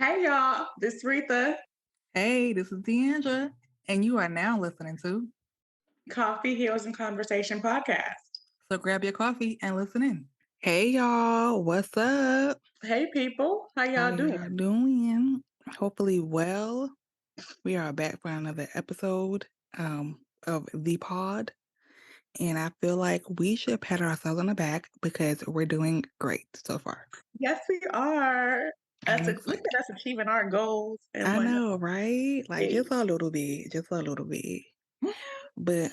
Hey y'all, this is Retha. Hey, this is Deandra, and you are now listening to. Coffee, Heels, and Conversation podcast. So grab your coffee and listen in. Hey, y'all, what's up? Hey people, how How y'all doing? y'all doing? Hopefully, well. We are back for another episode of the pod, and I feel like we should pat ourselves on the back because we're doing great so far. Yes, we are. I'm Look excited. at us achieving our goals in I one know, right? Like day. just a little bit, just a little bit. But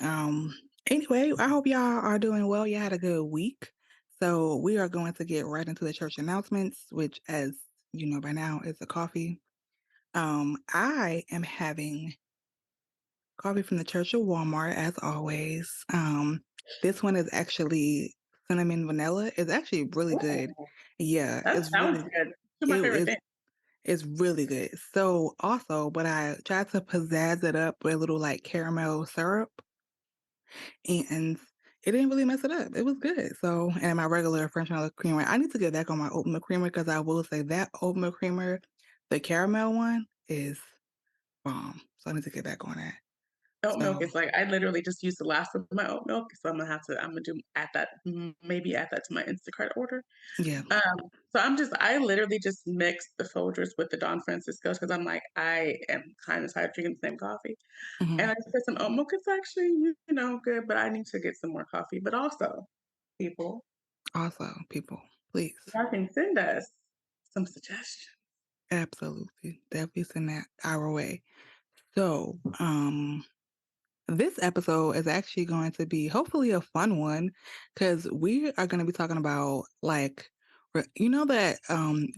anyway, I hope y'all are doing well. You had a good week. So we are going to get right into the church announcements, which as you know by now is a coffee. I am having coffee from the Church of Walmart as always. This one is actually cinnamon vanilla. It's actually really good. Ooh, Yeah, that sounds good. Two of my it favorite is things. it's really good. So also, but I tried to pizzazz it up with a little like caramel syrup. And it didn't really mess it up. It was good. So, and my regular French vanilla creamer, I need to get back on my oatmeal creamer because I will say that oatmeal creamer, the caramel one, is bomb. So I need to get back on that. Oat milk So, is like I literally just used the last of my oat milk, so I'm gonna do add that maybe add that to my Instacart order. yeah. I literally just mix the Folgers with the Don Francisco's because I'm like I am kind of tired of drinking the same coffee. And Hmm. I just get some oat milk. It's actually, good, but I need to get some more coffee. But also, people, Also, people, please. y'all can send us some suggestions. Absolutely. Definitely send that our way. So, this episode is actually going to be hopefully a fun one because we are going to be talking about like you know that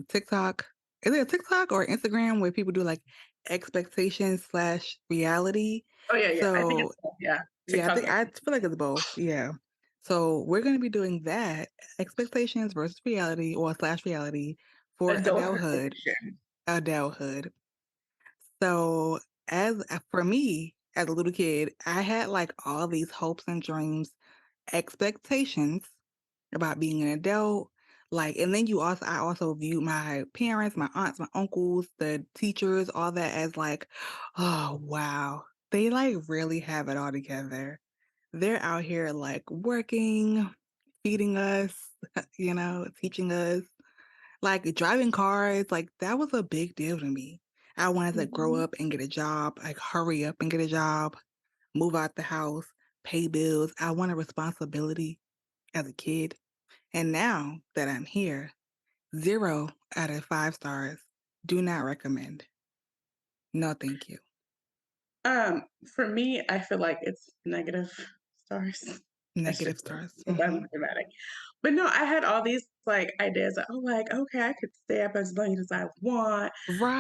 TikTok, is it a TikTok or Instagram where people do like expectations slash reality. Oh yeah, yeah. I think So it's yeah. yeah, TikTok I feel like it's both. Yeah. So we're going to be doing that expectations versus reality or slash reality for and adulthood edition. adulthood. So as for me, as a little kid, I had like all these hopes and dreams, expectations about being an adult. Like, and then I also viewed my parents, my aunts, my uncles, the teachers, all that as like, oh wow, they like really have it all together. They're out here like working, feeding us, teaching us. Like driving cars, like that was a big deal to me. I wanted to grow Mhm. up and get a job, like hurry up and get a job, move out the house, pay bills. I wanted responsibility as a kid. And now that I'm here, 0 out of 5 stars. Do not recommend. No, thank you. For me, I feel like it's negative stars. That's Negative just stars. because I'm dramatic. But no, I had all these like ideas like, oh, like, okay, I could stay up as late as I want.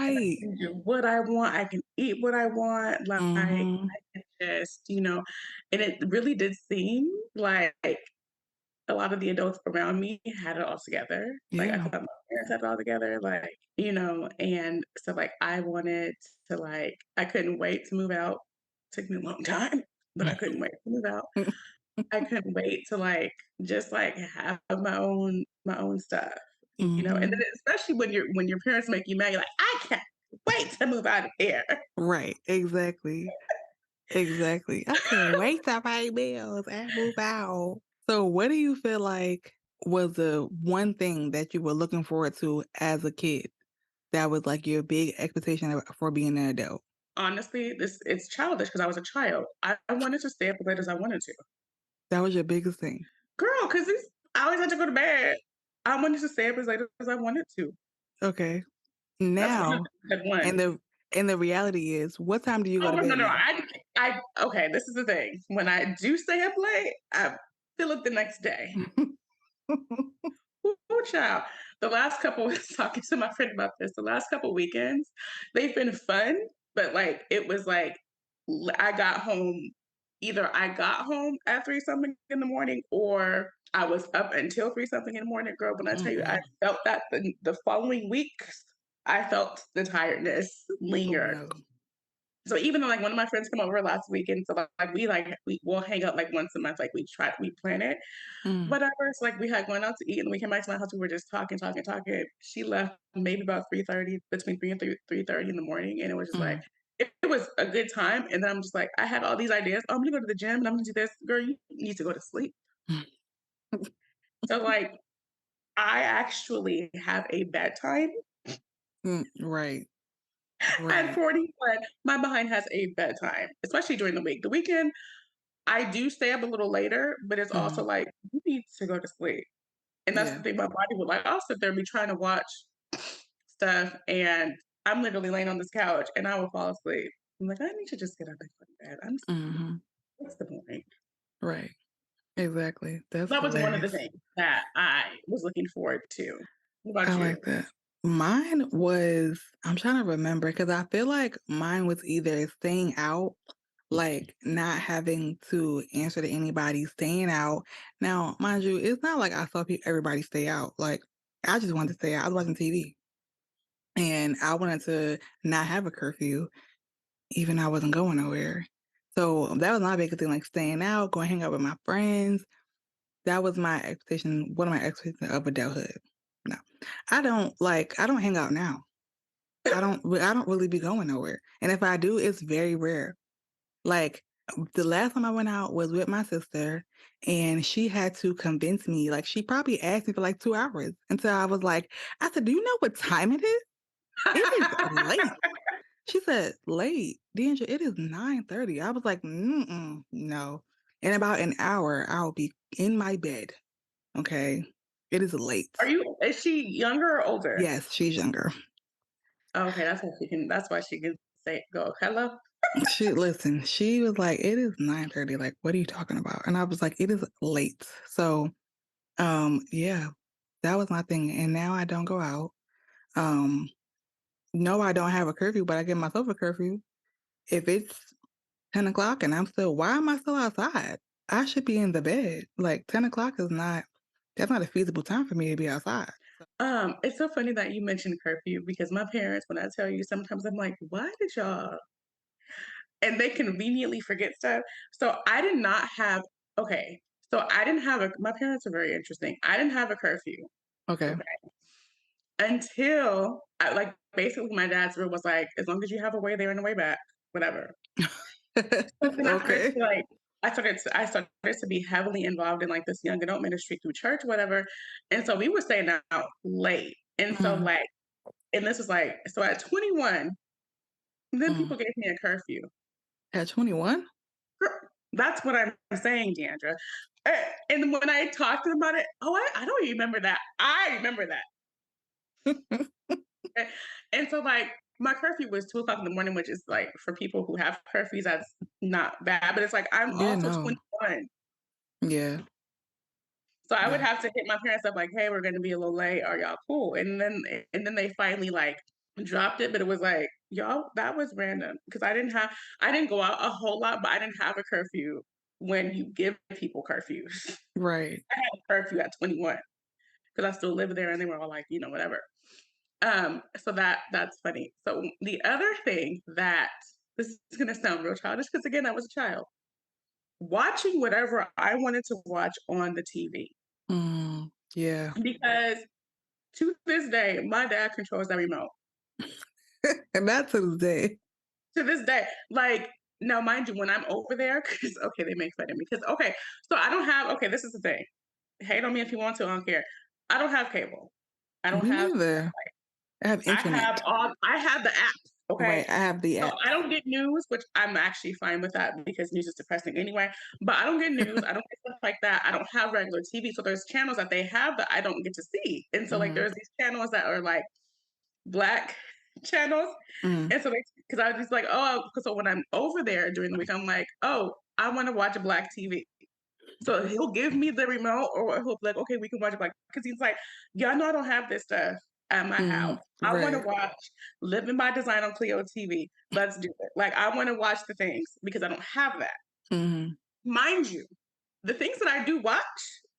And I Right. can do what I want. I can eat what I want. Like I Mm-hmm. can just, and it really did seem like a lot of the adults around me had it all together. Like I Yeah. thought my parents had it all together, like, and so like I wanted to like I couldn't wait to move out. Took me a long time, but I couldn't wait to move out. I couldn't wait to like just like have my own stuff. And then Mm-hmm. especially when your parents make you mad, you're like, I can't wait to move out of here. Right. Exactly. Exactly. I can't wait to pay bills and move out. So, what do you feel like was the one thing that you were looking forward to as a kid that was like your big expectation for being an adult? Honestly, this it's childish because I was a child. I wanted to stay up as late as I wanted to. That was your biggest thing. Girl, because I always had to go to bed. I wanted to stay up as late as I wanted to. Okay. That's one of Now, the ones. and the reality is, what time do you go Oh to no, bed no, now? I okay, this is the thing. When I do stay up late, I feel it the next day. Oh, child. The last couple was talking to my friend about this. The last couple weekends, they've been fun, but like it was like I got home. Either I got home at 3 something in the morning, or I was up until 3 something in the morning. Girl, when I tell you, I Mm-mm. felt that the following weeks, I felt the tiredness Oh linger. no. So even though like one of my friends come over last weekend, so we will hang out like once a month, like we plan it, Mm, whatever. So like we had gone out to eat and we came back to my house. We were just talking, talking, talking. She left maybe about 3:30, between 3 and 3:30 in the morning, and it was just like mm, it was a good time. And then I'm just like I had all these ideas. Oh, I'm gonna go to the gym and I'm gonna do this. Girl, you need to go to sleep. mm, So like I actually have a bedtime right, at right. 41. My behind has a bedtime, especially during the week. The weekend I do stay up a little later, but it's also Mhm, like, you need to go to sleep. And that's the yeah. thing, my body would like, I'll sit there and be trying to watch stuff, and I'm literally laying on this couch and I will fall asleep. I'm like, I need to just get up and go to bed. I'm sleepy. Mhm, What's the point? right. Exactly. That's That was one of the hilarious. things that I was looking forward to. What I about you? like that. Mine was I'm trying to remember because I feel like mine was either staying out, like not having to answer to anybody, staying out. Now, mind you, it's not like I saw everybody stay out. Like I just wanted to stay out. I was watching TV and I wanted to not have a curfew, even though I wasn't going nowhere. So that was my biggest thing, like staying out, going hang out with my friends. That was my expectation, one of my expectations of adulthood. No. I don't hang out now. I don't really be going nowhere. And if I do, it's very rare. Like the last time I went out was with my sister and she had to convince me, like she probably asked me for like 2 hours until I was like, I said, do you know what time it is? It is late. She said, late. Deandra, it is 9:30. I was like, mm-mm, no. In about an hour, I'll be in my bed. Okay. It is late. Is she younger or older? Yes, she's younger. Oh, okay, that's why she can say go, hello. She was like, it is 9:30. Like, what are you talking about? And I was like, it is late. So, yeah, that was my thing. And now I don't go out. Um, no, I don't have a curfew, but I give myself a curfew. If it's 10 o'clock and why am I still outside? I should be in the bed. Like 10 o'clock that's not a feasible time for me to be outside. It's so funny that you mentioned curfew because my parents, when I tell you, sometimes I'm like, why did y'all? And they conveniently forget stuff. So I did not have, okay, so I didn't have my parents are very interesting. I didn't have a curfew, Okay. okay, until like basically my dad's rule was like, as long as you have a way there and a way back, whatever. So then Okay. I started to be heavily involved in like this young adult ministry through church, whatever. And so we were staying out late. And so Mm, like, and this was like, so at 21, then mm. people gave me a curfew. At 21? Girl, that's what I'm saying, Deandra. And when I talked to them about it, oh, I don't remember that. I remember that. Eh, And so, like, my curfew was 2 o'clock in the morning, which is like for people who have curfews, that's not bad. But it's like I'm Yeah, also no. 21. Yeah. So I would Yeah. have to hit my parents up like, "Hey, we're gonna be a little late. Are y'all cool?" And then they finally like dropped it, but it was like, y'all, that was random because I didn't go out a whole lot, but I didn't have a curfew when you give people curfews. Right. I had a curfew at 21 because I still live there, and they were all like, whatever. So that's funny. So the other thing that this is gonna sound real childish because again, I was a child watching whatever I wanted to watch on the TV Mm, yeah. because to this day, my dad controls that remote. And not to this day. To this day, like now, mind you, when I'm over there, because okay, they make fun of me. Because okay, so I don't have. Okay, this is the thing. Hate on me if you want to. I don't care. I don't have cable. I don't Me have. neither. I have I have internet. all. I have the apps. Okay, Right. I have the so apps. I don't get news, which I'm actually fine with that because news is depressing anyway. But I don't get news. I don't get stuff like that. I don't have regular TV. So there's channels that they have that I don't get to see. And so like Mhm. there's these channels that are like black channels. Mm, And so because I was just like, oh, so when I'm over there during the week, I'm like, oh, I want to watch a black TV. So he'll give me the remote, or he'll be like, okay, we can watch it black. Because he's like, y'all know I don't have this stuff at my house. mhm. I want to Right. watch Living by Design on Clio TV. Let's do it. Like, I want to watch the things because I don't have that. Mhm. Mind you, the things that I do watch,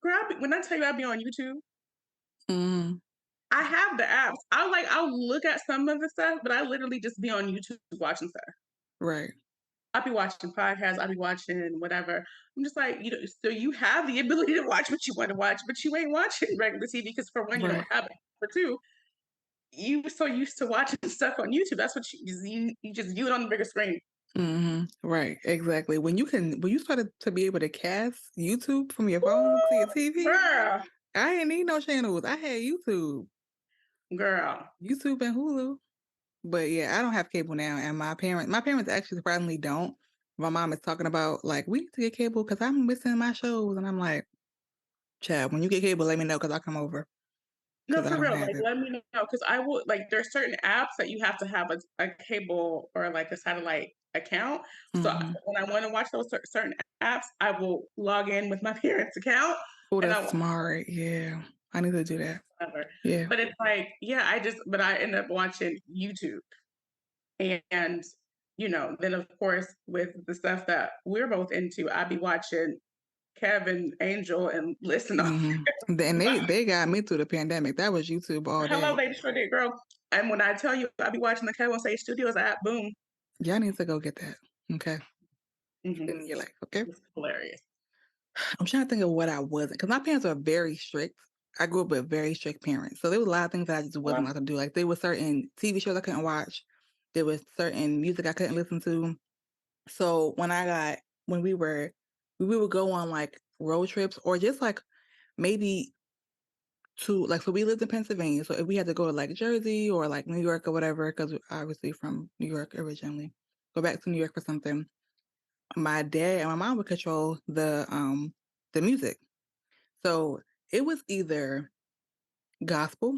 girl, when I tell you I be on YouTube, Mhm. I have the apps. I'll look at some of the stuff, but I literally just be on YouTube watching stuff. Right. I'll be watching podcasts, I'll be watching whatever. I'm just like, so you have the ability to watch what you want to watch, but you ain't watching regular TV because for one, you don't Right. have it. For two, you were so used to watching stuff on YouTube. That's what you just view it on the bigger screen. Right, exactly. When you started to be able to cast YouTube from your phone to your TV, Girl, I didn't need no channels. I had girl. YouTube and Hulu. But yeah, I don't have cable now, and my parents actually surprisingly don't. My mom is talking about like we need to get cable because I'm missing my shows, and I'm like, Chad, when you get cable, let me know because I'll come over No, because I for don't real. have Like, it. let me know because I will. Like, there's certain apps that you have to have a cable or like a satellite account. So Hmm. when I want to watch those certain apps, I will log in with my parents' account Oh, and that's I will smart. Yeah, I need to do that. whatever. Yeah. But it's like, yeah, but I end up watching YouTube and then of course with the stuff that we're both into, I'd be watching Kevin Angel and listen off. Hmm. And they got me through the pandemic. That was YouTube all Hello, day. they sure did, girl. And when I tell you, I be watching the Kevin Sage Studios app. Boom. Y'all need to go get that. Okay. Hmm. In your life. Okay. It's hilarious. I'm trying to think of what I wasn't, because my parents are very strict. I grew up with very strict parents. So there was a lot of things that I just wasn't Well, allowed to do. Like there were certain TV shows I couldn't watch. There was certain music I couldn't listen to. So when we would go on like road trips or just like maybe so we lived in Pennsylvania. So if we had to go to like Jersey or like New York or whatever, because we're obviously from New York originally, go back to New York for something, my dad and my mom would control the music. So it was either gospel,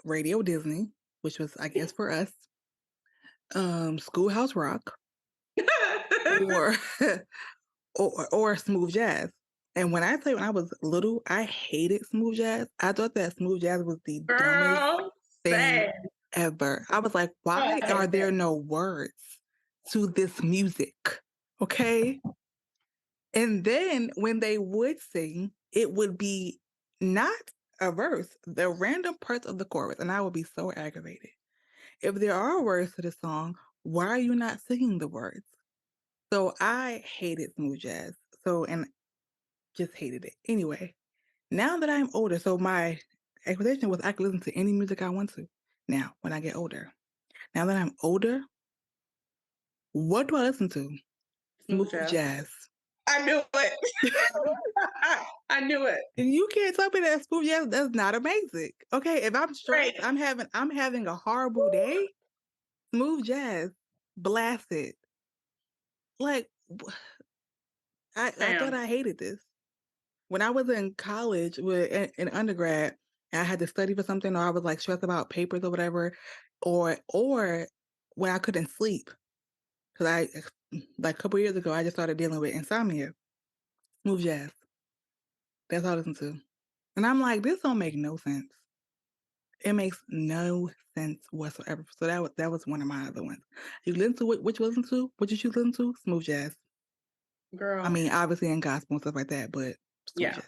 Radio Disney, which was I guess for us, Schoolhouse Rock, or or smooth jazz. And when I say when I was little, I hated smooth jazz. I thought that smooth jazz was the dumbest girl, thing same. ever. I was like, Oh, why I are hate there that. no words to this music? Okay. And then when they would sing, it would be not a verse, the random parts of the chorus. And I would be so aggravated. If there are words to the song, why are you not singing the words? So I hated smooth jazz. And just hated it. Anyway, now that I'm older, so my expectation was I could listen to any music I want to now when I get older. Now that I'm older, what do I listen to? Smooth Smooth jazz. jazz. I knew it. I knew it. And you can't tell me that smooth jazz that's not amazing. Okay, if I'm Right. stressed, I'm having a horrible day. Smooth jazz, blast it. Like I thought Damn. I hated this when I was in college in undergrad. And I had to study for something, or I was like stressed about papers or whatever, or when I couldn't sleep because I like a couple years ago I just started dealing with insomnia. Smooth jazz. That's all I listen to, and I'm like, this don't make no sense. It makes no sense whatsoever. So that was one of my other ones. You listen to what you listen to? What you choose listen to? Smooth jazz. I Girl. mean, obviously in gospel and stuff like that, but smooth Yeah. jazz.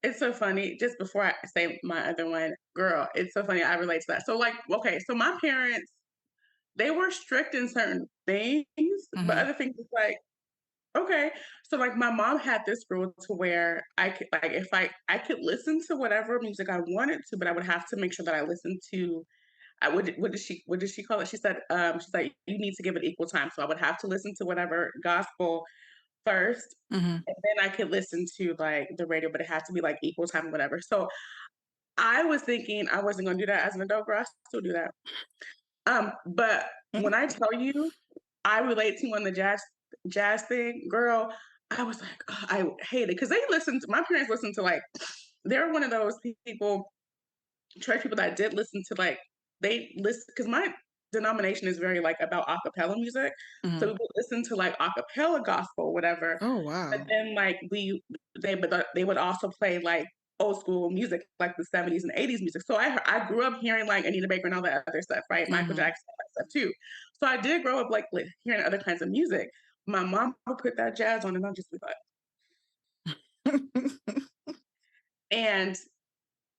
It's so funny. Just before I say my other one, girl, it's so funny. I relate to that. So, like, okay, so my parents, they were strict in certain things, but Mhm. other things was like, okay. So, like, my mom had this rule to where I could, like, if I could listen to whatever music I wanted to, but I would have to make sure that I listened to. What did she call it? She said, she's like, you need to give it equal time. So I would have to listen to whatever gospel first, Mhm. and then I could listen to like the radio, but it had to be like equal time or whatever. So I was thinking I wasn't gonna do that as an adult, girl. I still do that. But when I tell you I relate to you on the jazz thing, girl, I was like, "Ugh," I hate it because my parents listened to like they're one of those people, church people that did listen to like they listen because my denomination is very like about acapella music. So we Mhm. would listen to like acapella gospel, whatever. Oh But wow. then like they would also play like old school music, like the 70s and 80s music. So I grew up hearing like Anita Baker and all that other stuff, right? Michael Mhm. Jackson, all that stuff too. So I did grow up like hearing other kinds of music. My mom would put that jazz on and I'll just be like, and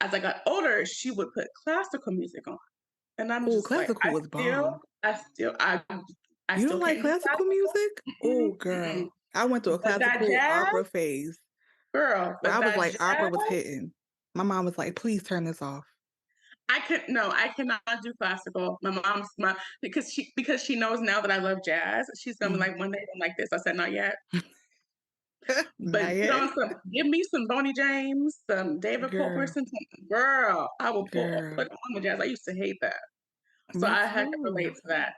as I got older, she would put classical music on. and I'm Oh, just like, classical is bomb. I You still don't like can't do classical classical. music? Mm-mm, Oh, mm-mm. girl. I went through a But that classical opera jazz, phase girl, where I but was that like, opera jazz, was hitting. My mom was like, please turn this off. I could no, I cannot do classical. My because she knows now that I love jazz. She's gonna be Mm. like, one day I'm like this. I said, not yet. But Not get yet. on some, give me some Boney James, some David Girl, Culbertson, girl. I will girl. put on the jazz. I used to hate that, so Me I had to relate too. to that.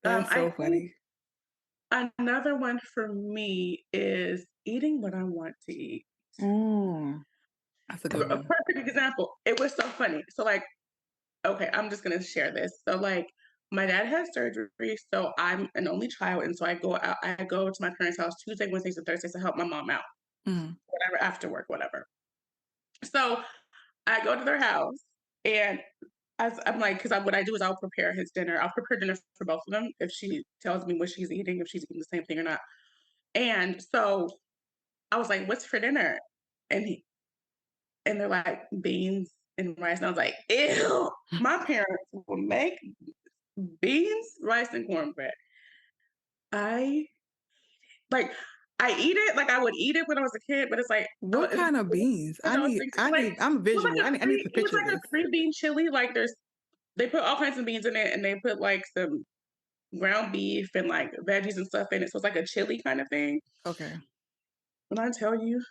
That's I so think funny. another one for me is eating what I want to eat. Mm, that's a good A one. perfect example. It was so funny. So like, okay, I'm just gonna share this. So like, my dad had surgery, so I'm an only child, and so I go out. I go to my parents' house Tuesday, Wednesdays, and Thursdays to help my mom out, Mm, whatever after work, whatever. So I go to their house, and I'm like, because what I do is I'll prepare his dinner. I'll prepare dinner for both of them if she tells me what she's eating, if she's eating the same thing or not. And so I was like, "What's for dinner?" And they're like, "Beans and rice." And I was like, "Ew." My parents will make beans, rice, and cornbread. I like I eat it like I would eat it when I was a kid, but it's like, what it's kind of beans? one of those things. Like I'm visual. I need to it was picture like this. a green bean chili. Like they put all kinds of beans in it, and they put like some ground beef and like veggies and stuff in it. So it's like a chili kind of thing. Okay. When I tell you,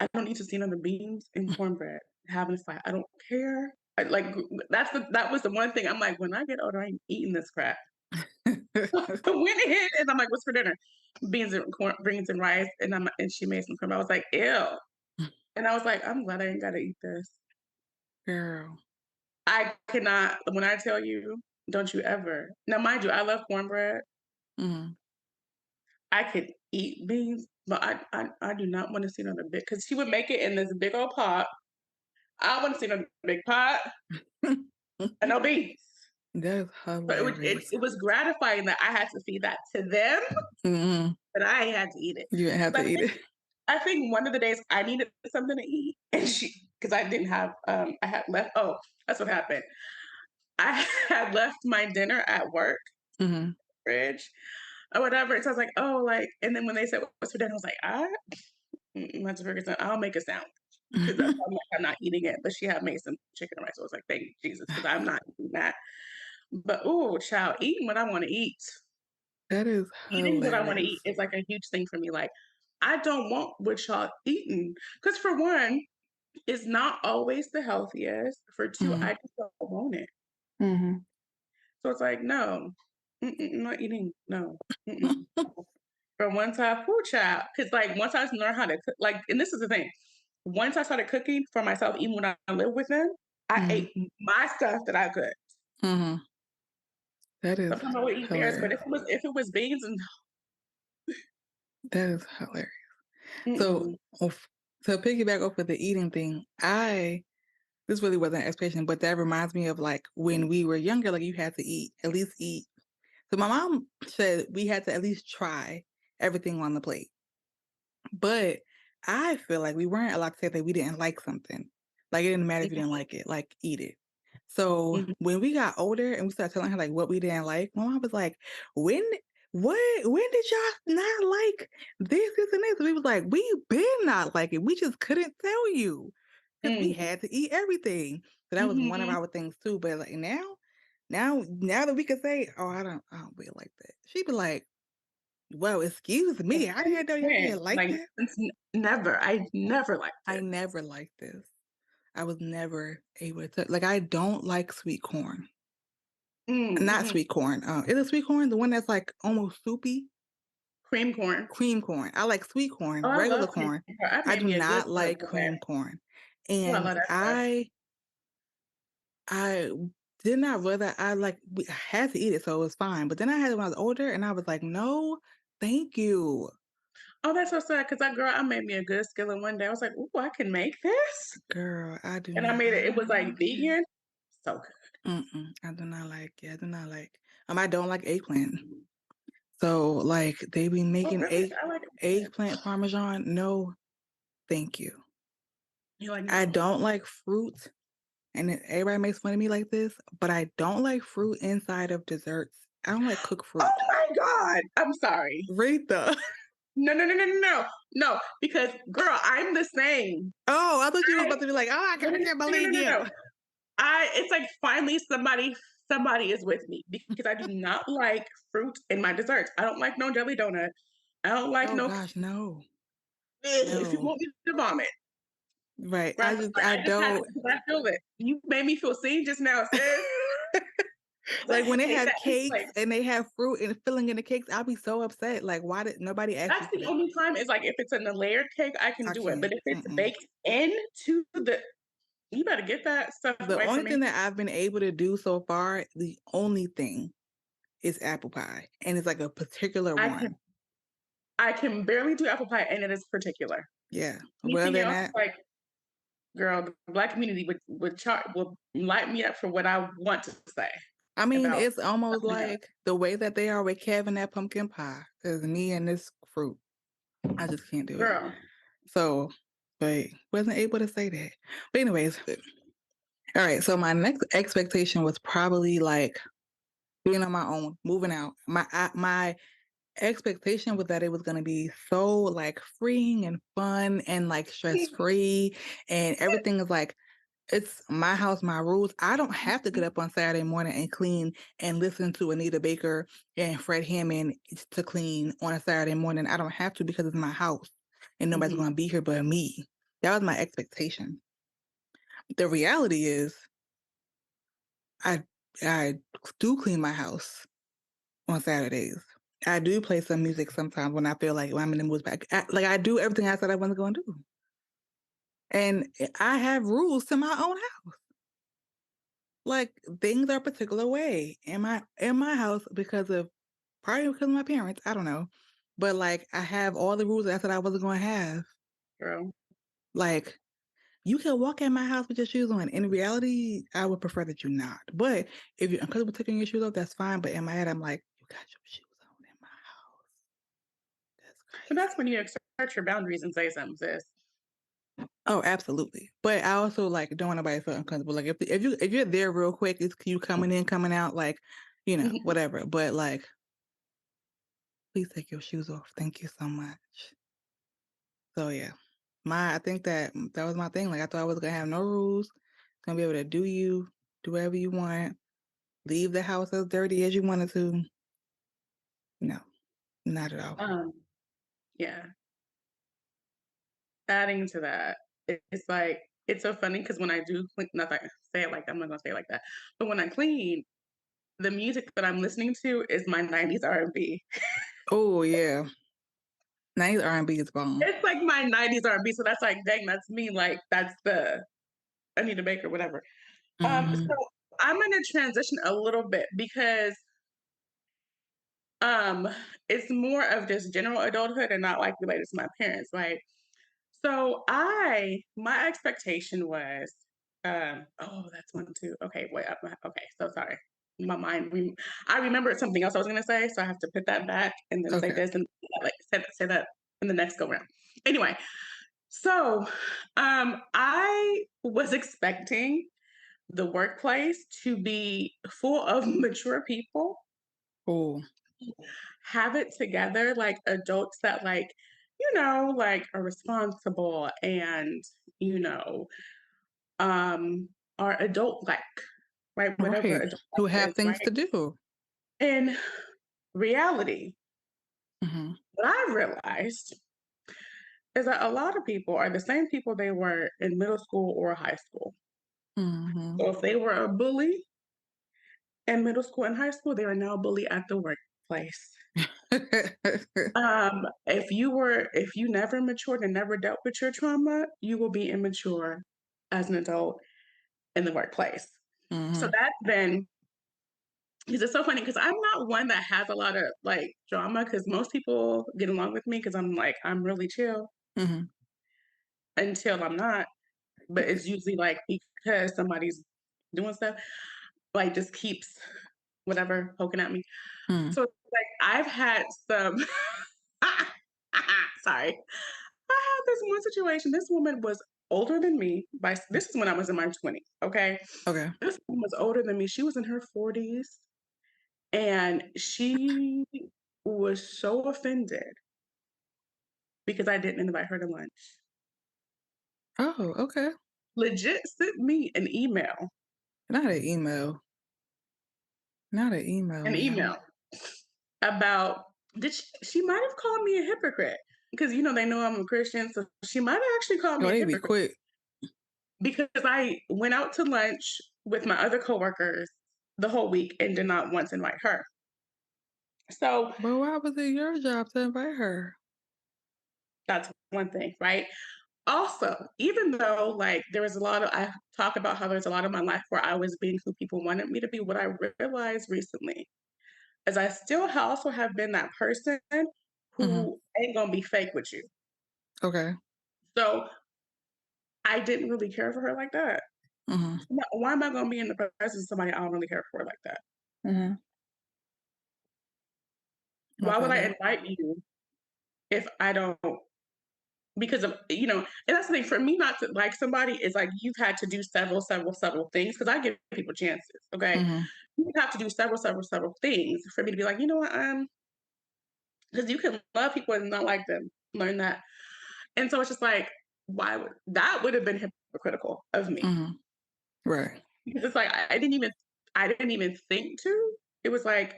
I don't need to see none of the beans and cornbread having a fight. I don't care. That was the one thing I'm like, when I get older, I ain't eating this crap. Went ahead and I'm like, what's for dinner? Beans and rice, and she made some cornbread. I was like, ew. And I was like, I'm glad I ain't gotta eat this. Girl. I cannot. When I tell you, don't you ever. Now, mind you, I love cornbread. Mhm. I could eat beans, but I do not want to see another big because she would make it in this big old pot. I want to see another big pot and no beans. That is So hilarious. it was gratifying that I had to feed that to them, Mhm. but I had to eat it. You didn't have 'Cause to eat it. I think one of the days I needed something to eat, and because I didn't have I had left. Oh, that's what happened. I had left my dinner at work Mhm. fridge or whatever. So I was like, oh, like, and then when they said what's for dinner, I was like, let's figure something. I'll make a sandwich because I'm not eating it. But she had made some chicken and rice. So I was like, thank you, Jesus, because I'm not eating that. But oh, child, eating what I want to eat. That is Eating what I want to eat hilarious. is like a huge thing for me. Like, I don't want what y'all eating. Because for one, it's not always the healthiest. For two, Mhm. I just don't want it. Mhm. So it's like, no, I'm not eating. No. Mm-mm. From once I food child, because like once I learned how to cook, like, and this is the thing, once I started cooking for myself, even when I lived with them, I Mhm. ate my stuff that I could. Mhm. That is Sometimes I would eat theirs, but hilarious. if it was beans and That is hilarious. So, mm-mm, of to piggyback off of the eating thing, this really wasn't an expectation, but that reminds me of, like, when we were younger, like, you had to eat, at least eat. So my mom said we had to at least try everything on the plate. But I feel like we weren't allowed to say that we didn't like something. Like, it didn't matter if you didn't like it, like, eat it. So, mhm, when we got older and we started telling her, like, what we didn't like, my mom was like, "When when did y'all not like this, and this?" And we was like, "We been not like it. We just couldn't tell you because we mm, had to eat everything." So that was one of mhm. our things too. But, like, now that we can say, "Oh, I don't really like that," she'd be like, "Well, excuse me, I didn't know y'all didn't like Like that. since never, I never liked I it. never liked this. I was never able to like, I don't like sweet corn. Not Mm-mm. sweet corn, is it sweet corn? The one that's, like, almost soupy? Cream corn. Cream corn. I like sweet Oh, corn, I regular love cream corn. corn. I I made do me a good not like with that. cream corn, Oh, I and love that stuff. I did not realize I had to eat it, so it was fine, but then I had it when I was older, and I was like, "No, thank you." Oh, that's so sad because that girl, I made me a good skillet one day. I was like, "Ooh, I can make this," Girl, I do and I not made it. It was like like it. vegan, so good. Mm-mm, I do not like it, I do not like I don't like eggplant. So, like, they be Oh, making really? I like it. eggplant parmesan, no, thank you. You're like, I no. don't like fruit, and then everybody makes fun of me like this, but I don't like fruit inside of desserts. I don't like cooked Oh fruit. my god! I'm sorry. Rita. No, no, no, no, no, no, no. Because girl, I'm the same. Oh, I thought you was I about to be like, "Oh, no, no, I no, can't no, no, believe no, you." no. I it's like finally somebody is with me because I do not like fruit in my desserts. I don't like no jelly donut. I don't like Oh no gosh, no. if you No. want me to vomit, Right. right? Like, I I just had to don't. because I feel it. You made me feel seen just now, sis. 'Cause I Like, when they hate have that. It's cakes like and they have fruit and filling in the cakes, I'll be so upset. Like, why did nobody ask you that's for the that? only time is like if it's in a layered cake, I can I do it. But can't. if it's Mm-mm. baked into the you better get that stuff The away only from thing me. that I've been able to do so far, the only thing is apple pie, and it's like a particular I one. can I can barely do apple pie and it is particular. Yeah. Well, Anything then else, that like, girl, the Black community would light me up for what I want to say I mean, about it's almost something else. like the way that they are with Kevin that pumpkin pie is me and this fruit. I just can't do it. Girl, So, but wasn't able to say that. But anyways, all right. So my next expectation was probably like being on my own, moving out. My expectation was that it was gonna be so like freeing and fun and like stress free, and everything is like it's my house, my rules. I don't have to get up on Saturday morning and clean and listen to Anita Baker and Fred Hammond to clean on a Saturday morning. I don't have to because it's my house and nobody's mhm, going to be here but me. That was my expectation. The reality is, I I do clean my house on Saturdays. I do play some music sometimes when I feel like when I'm in the mood. Like I do everything I said I wasn't going to do, and I have rules to my own house. Like, things are a particular way in my house because of probably because of my parents, I don't know. But, like, I have all the rules that I said I wasn't gonna have. girl. Like, you can walk in my house with your shoes on. In reality, I would prefer that you not. But if you're uncomfortable taking your shoes off, that's fine. But in my head, I'm like, "You got your shoes on in my house. That's But that's crazy." when you assert your boundaries and say something, sis. Oh, absolutely. But I also, like, don't want nobody to feel uncomfortable. Like, if you're there real quick, it's you coming in, coming out, like, whatever. But, like, please take your shoes off. Thank you so much. So yeah, I think that was my thing. Like I thought I was gonna have no rules, gonna be able to do whatever you want, leave the house as dirty as you wanted to. No, not at all. Um, yeah. Adding to that, it's like it's so funny because when I do clean, not that I say it like that, I'm not gonna say it like that, but when I clean, the music that I'm listening to is my '90s R&B. Oh yeah, 90s R&B is bomb. It's like my '90s R&B, so that's like, dang, that's me. Like that's the Anita Baker, whatever. So Hmm. I'm gonna transition a little bit because um it's more of just general adulthood and not like related to my parents, right? So my expectation was oh that's one too. Okay, wait, okay, so sorry. My mind I remembered something else I was gonna say, so I have to put that back and then say Okay. this and like say that in the next go round. Anyway, so I was expecting the workplace to be full of mature people, Oh, have it together, like adults that like are responsible and, you know, um, are adult like, right? Whatever right. adult Who like have is, things right? to do? In reality, Hmm. what I realized is that a lot of people are the same people they were in middle school or high school. Hmm. So if they were a bully in middle school and high school, they are now a bully at the workplace. If you never matured and never dealt with your trauma, you will be immature as an adult in the workplace. So Hmm. that's been because it's so funny because I'm not one that has a lot of like drama because most people get along with me because I'm really chill Hmm. until I'm not. But it's usually like because somebody's doing stuff, like just keeps whatever poking at me. Hmm. So it's like I've had some sorry. I had this one situation. This woman was older than me by this is when I was in my 20s, okay? Okay. This woman was older than me. She was in her 40s, and she was so offended because I didn't invite her to lunch. Oh, okay. Legit sent me Not an email. Not an email an now. email about she might have called me a hypocrite because they know I'm a Christian, so she might have actually called Oh, me a they be hypocrite quick. because I went out to lunch with my other coworkers the whole week and did not once invite her. So But why was it your job to invite her? that's one thing, right? Also, even though like there was a lot of I talk about how there's a lot of my life where I was being who people wanted me to be, what I realized recently is I still also have been that person Mhm. who ain't gonna be fake with you. Okay. So I didn't really care for her like that. Mhm. Why am I gonna be in the presence of somebody I don't really care for like that? Mhm. I Why would feel I that. invite you if I don't because of and that's the thing for me not to like somebody is like you've had to do several things because I give people chances, okay? Mhm. You have to do several things for me to be like, you know what, because you can love people and not like them. Learn that. And so it's just like, why would that would have been hypocritical of me. Mhm. Right. Because it's like I didn't even think to. It was like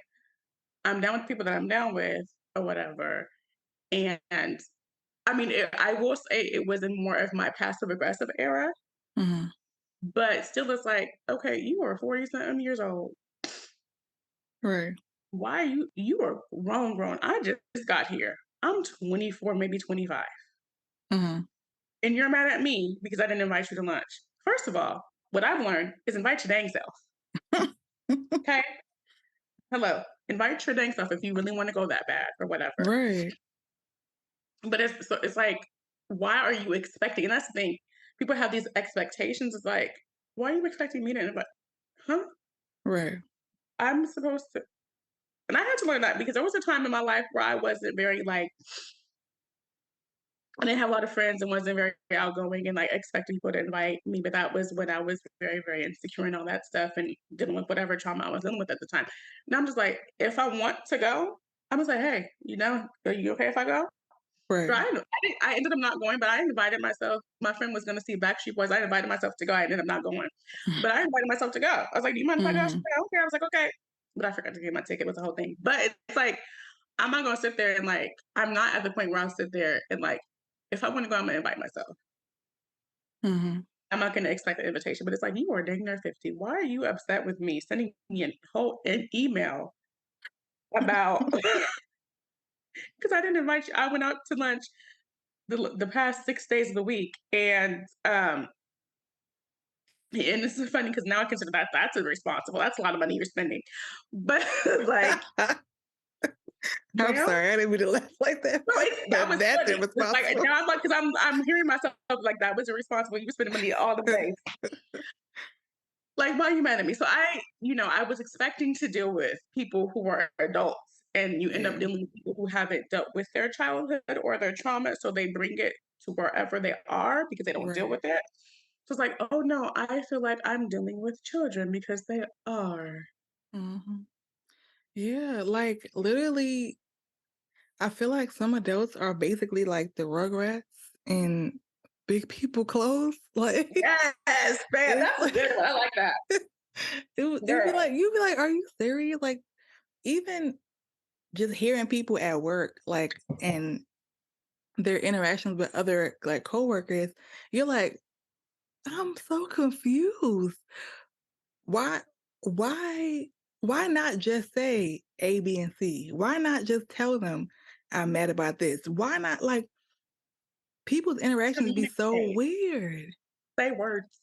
I'm down with people that I'm down with or whatever. And I mean, I will say it was in more of my passive aggressive era, Mhm. but still, it's like, okay, you are 40 something years old. Right. Why are you are grown? I just got here. I'm 24, maybe 25. Mhm. And you're mad at me because I didn't invite you to lunch. First of all, what I've learned is invite your dang self. Okay? Hello. Invite your dang self if you really want to go that bad or whatever. Right. But it's like, why are you expecting? And that's the thing. People have these expectations. It's like, why are you expecting me to invite? Huh? Right. I'm supposed to. And I had to learn that because there was a time in my life where I wasn't very like I didn't have a lot of friends and wasn't very outgoing and like expecting people to invite me. But that was when I was very, very insecure and all that stuff and dealing with whatever trauma I was dealing with at the time. Now I'm just like, if I want to go, I'm just like, hey, are you okay if I go? So Right. I ended up not going, but I invited myself. My friend was going to see Backstreet Boys. I invited myself to go. I ended up not going, but I invited myself to go. I was like, "Do you mind if I go?" She's Mhm. like, "I don't care." I was like, "Okay," but I forgot to get my ticket. Was the whole thing. But it's like I'm not going to sit there and like I'm not at the point where I'll sit there and like if I want to go, I'm going to invite myself. Mhm. I'm not going to expect an invitation. But it's like you are dang near 50. Why are you upset with me? Sending me an email about because I didn't invite you. I went out to lunch the past 6 days of the week, and this is funny because now I consider that's irresponsible. That's a lot of money you're spending. But like, I'm ma'am, sorry. I didn't mean to laugh like that. no, that was That's funny. It's like irresponsible. now I'm like, because I'm hearing myself like that was irresponsible. You were spending money all the days. Like, why are you mad at me? So I was expecting to deal with people who are adults, and you end up Yeah. dealing with people who haven't dealt with their childhood or their trauma, so they bring it to wherever they are because they don't deal Right. with it. So it's like, oh no, I feel like I'm dealing with children because they are. Mhm. Yeah, like, literally, I feel like some adults are basically like the Rugrats in big people clothes. Like, Yes, man, it's that's a like good one. I like that, it'd be girl. like you'd be like, "Are you serious?" Like, even just hearing people at work, like, and their interactions with other, like, coworkers, you're like, "I'm so confused. Why why why not just say A, B, and C? Why not just tell them I'm mad about this? Why not like people's interactions be so Communicate. weird. Say words.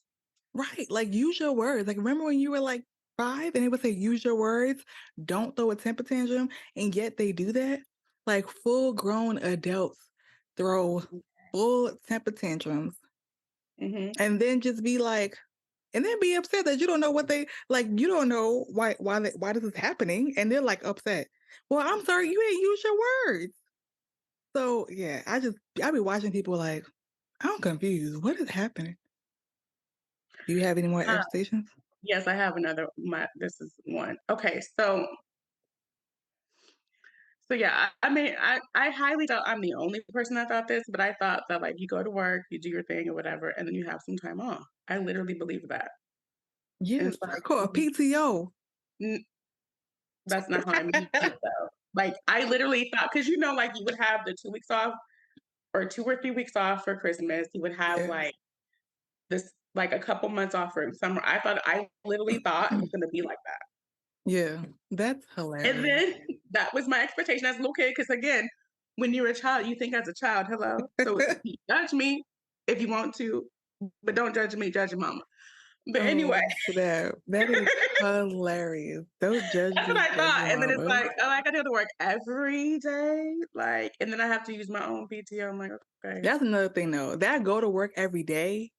Right. Like use your words. Like remember when you were like 5 and they would say use your words, don't throw a temper tantrum, and yet they do that? Like full grown adults throw full temper tantrums Mhm. and then just be like and then be upset that you don't know what they like. You don't know why this is happening, and they're like upset. Well, I'm sorry, you ain't use your words. So yeah, I be watching people like. I'm confused. What is happening? Do you have any more Uh, expectations? yes, I have another my this is one. Okay, so yeah, I mean, I highly doubt I'm the only person that thought this, but I thought that, like, you go to work, you do your thing or whatever, and then you have some time off. I literally believe that. And Yes, it's I like, call it PTO. n that's not how I mean it though. Like, I literally thought, because like, you would have the 2 weeks off or 2 or 3 weeks off for Christmas. You would have, Yeah. like, this like, a couple months off for summer. I literally thought it was gonna be like that. Yeah, that's And hilarious. then that was my expectation as a little kid. Because again, when you're a child, you think as a child, "Hello." So, judge me if you want to, but don't judge me, judge your mama. But anyway, Oh, snap. That is hilarious. Don't judge that's what me, I judge thought, your and then it's mama. like, "Oh, I gotta go to work every day?" Like, and then I have to use my own PTO. I'm like, "Okay." That's another thing though. That go to work every day.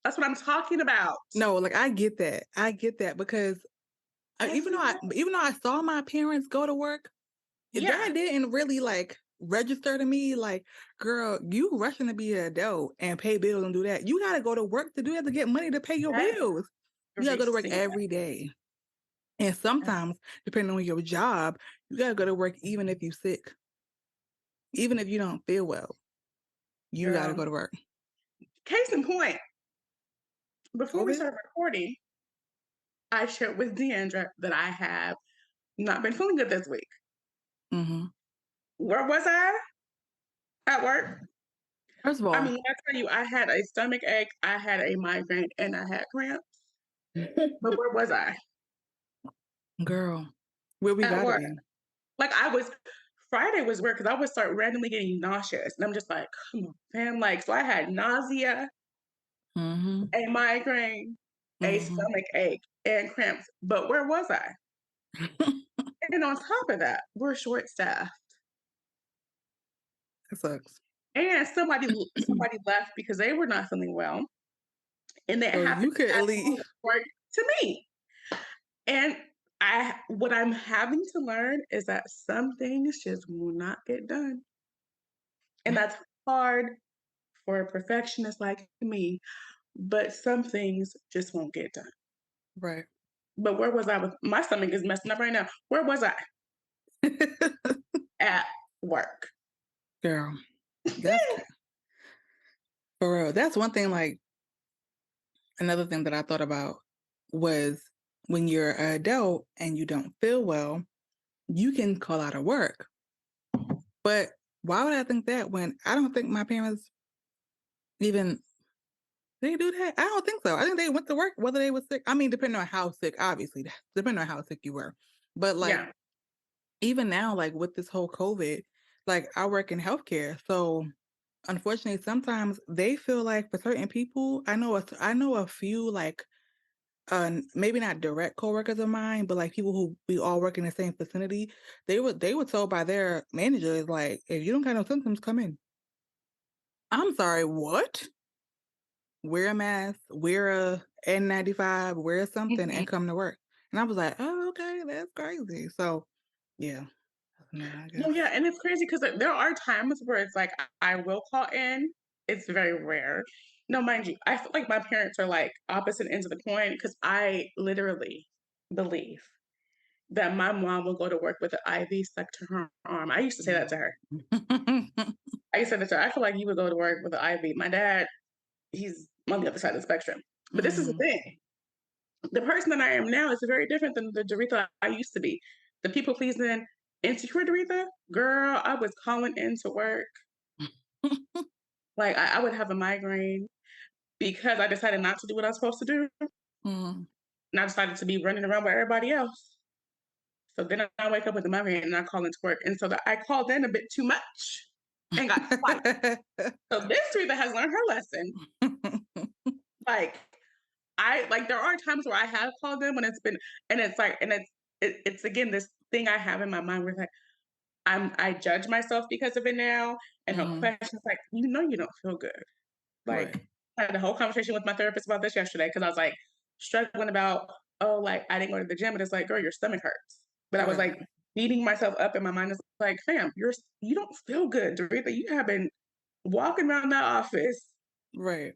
That's what I'm talking about. No, like I get that. I get that because Every day. even though I saw my parents go to work, that Yeah, didn't really like register to me. Like, girl, you rushing to be an adult and pay bills and do that. You gotta go to work to do that to get money to pay your bills. You gotta every go to work single every day. And day. sometimes, depending on your job, you gotta go to work even if you're sick, even if you don't feel well. You gotta Girl. go to work. Case in point, before we COVID? started recording, I shared with Deandra that I have not been feeling good this week. Hmm. Where was I? At work. First of I all, mean, I tell you, I had a stomach ache, I had a migraine, and I had cramps. But where was I? girl, where we At gotta work. be. Like, Friday was weird because I would start randomly getting nauseous. And I'm just like, come on, fam. Like, so I had nausea, Hmm. a migraine, a Hmm. stomach ache, and cramps. But where was I? And on top of that, we're short staffed. That sucks. And somebody left because they were not feeling well, and they So happened you to could pass on leave. the work to me. And what I'm having to learn is that some things just will not get done. And that's hard for a perfectionist like me, but some things just won't get done. Right. But where was I with my stomach is messing up right now. Where was I? At work. Girl, that's for real. That's one thing, like, another thing that I thought about was when you're an adult and you don't feel well, you can call out of work. But why would I think that when I don't think my parents even they do that? I don't think so. I think they went to work whether they were sick. I mean, depending on how sick, obviously, depending on how sick you were. But like Yeah. even now, like with this whole COVID, like I work in healthcare, so unfortunately, sometimes they feel like for certain people, I know a few like maybe not direct coworkers of mine, but like people who we all work in the same vicinity. They were told by their managers like, if you don't got no symptoms, come in. I'm sorry, what? Wear a mask, wear a N95, wear something, Mhm. and come to work. And I was like, oh, okay, that's crazy. So yeah, no, I No, yeah, guess. and it's crazy because there are times where it's like I will call in. It's very rare. No, mind you, I feel like my parents are like opposite ends of the coin because I literally believe that my mom will go to work with an IV stuck to her arm. I used to say that to No. her. I used to say that to her. I feel like you would go to work with an IV. My dad, he's on the other side of the spectrum. But this is the Mhm. thing. The person that I am now is very different than the Doretha I used to be. The people pleasing, insecure Doretha, girl, I was calling into work. Like I would have a migraine because I decided not to do what I was supposed to do. Mhm. And I decided to be running around with everybody else. So then I wake up with a migraine and I call into work. And so I called in a bit too much and got fired. So this Doretha has learned her lesson. Like there are times where I have called in when it's been and it's like and it's again this thing I have in my mind where it's like I judge myself because of it now, and her Mhm. question's like, you don't feel good." Right. Like, I had a whole conversation with my therapist about this yesterday because I was, like, struggling about, "Oh, like, I didn't go to the gym," and it's like, "Girl, your stomach hurts." But I was, Right. like, beating myself up, and my mind is like, "Fam, you don't feel good, Doretha. You have been walking around that office, Right.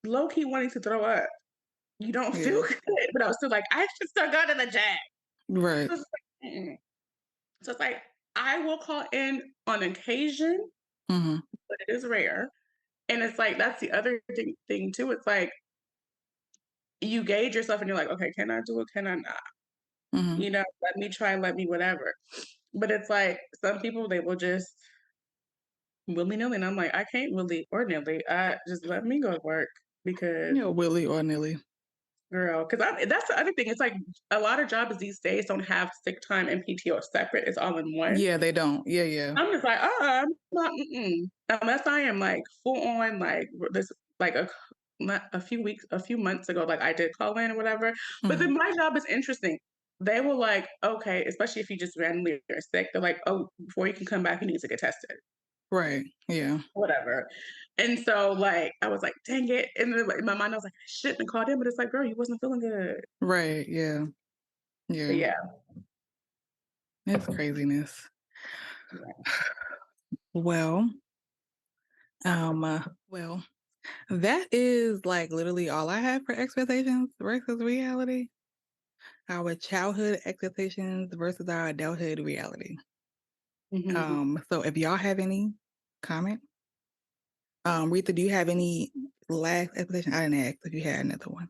low key wanting to throw up. You don't feel Yeah. good, but I was still like, I should still go to the gym. Right. So it's like, so it's like I will call in on occasion, Mhm. but it is rare. And it's like that's the other thing too. It's like you gauge yourself and you're like, okay, can I do it? Can I not? Mhm. Let me try, let me whatever. But it's like some people they will just willy nilly, and I'm like, I can't willy or nilly. Just let me go to work because Yeah, willy or nilly. girl, because that's the other thing. It's like a lot of jobs these days don't have sick time and PTO separate. It's all in one. Yeah, they don't. Yeah, yeah. I'm just like, I'm not, unless I am like full on like this, like not a few months ago, like I did call in or whatever. But Mhm. then my job is interesting. They were like, okay, especially if you just randomly are sick, they're like, oh, before you can come back, you need to get tested, Right. Yeah. whatever. And so like I was like, dang it. And then like, in my mind, I was like, I shouldn't have called in, but it's like, girl, you wasn't feeling good. Right. Yeah. But Yeah. yeah, It's craziness. yeah. Well, well, that is like literally all I have for expectations versus reality. Our childhood expectations versus our adulthood reality. Mhm. So if y'all have any comment, Rita, do you have any last expectation? I didn't ask if you had another one.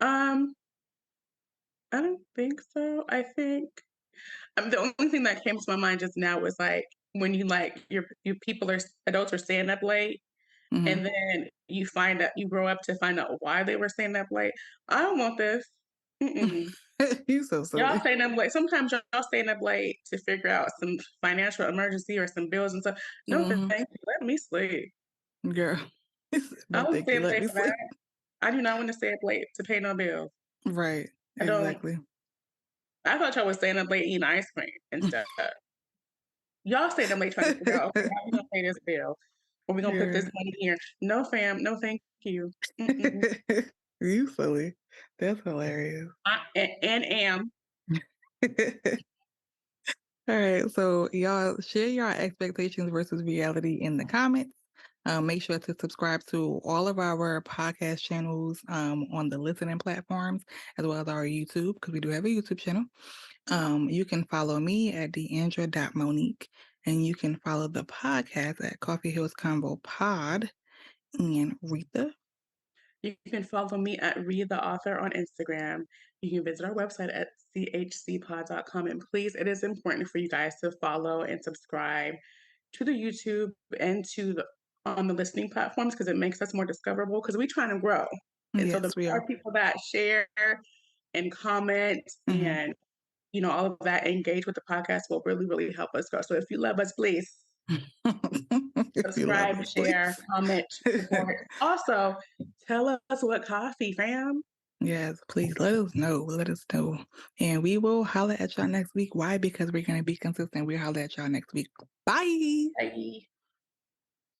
Um, I don't think so. I think the only thing that came to my mind just now was like when you like your people are adults are staying up late, Mhm. and then you find out you grow up to find out why they were staying up late. I don't want this. Mm-mm. You so Y'all silly. staying up late. Sometimes y'all staying up late to figure out some financial emergency or some bills and stuff. No, Mhm. thank you. Let me sleep. Girl. I No, will thank stay you. up Let late me for that. sleep. I do not want to stay up late to pay no bills. Right. I don't. Exactly. I thought y'all was staying up late eating ice cream and stuff. Y'all staying up late trying to figure out, okay, how we gonna pay this bill? Or we gonna put this Yeah. money here? No, fam. No, thank you. Mm-mm. You silly. That's hilarious. And am. All right, so y'all share your expectations versus reality in the comments. Make sure to subscribe to all of our podcast channels on the listening platforms, as well as our YouTube, because we do have a YouTube channel. You can follow me at deandra.monique, and you can follow the podcast at Coffee Hills Convo Pod. And Rita, You can follow me at Read the Author on Instagram. You can visit our website at chcpod.com. And please, it is important for you guys to follow and subscribe to the YouTube and to the on the listening platforms because it makes us more discoverable because we're trying to grow. And so the yes, we are. more people that share and comment Mhm. and all of that engage with the podcast will really, really help us grow. So if you love us, please If you love subscribe, us, share, please. comment, support. Also, tell us what coffee, fam. Yes, please let us know. Let us know. And we will holler at y'all next week. Why? Because we're going to be consistent. We'll holler at y'all next week. Bye. Bye.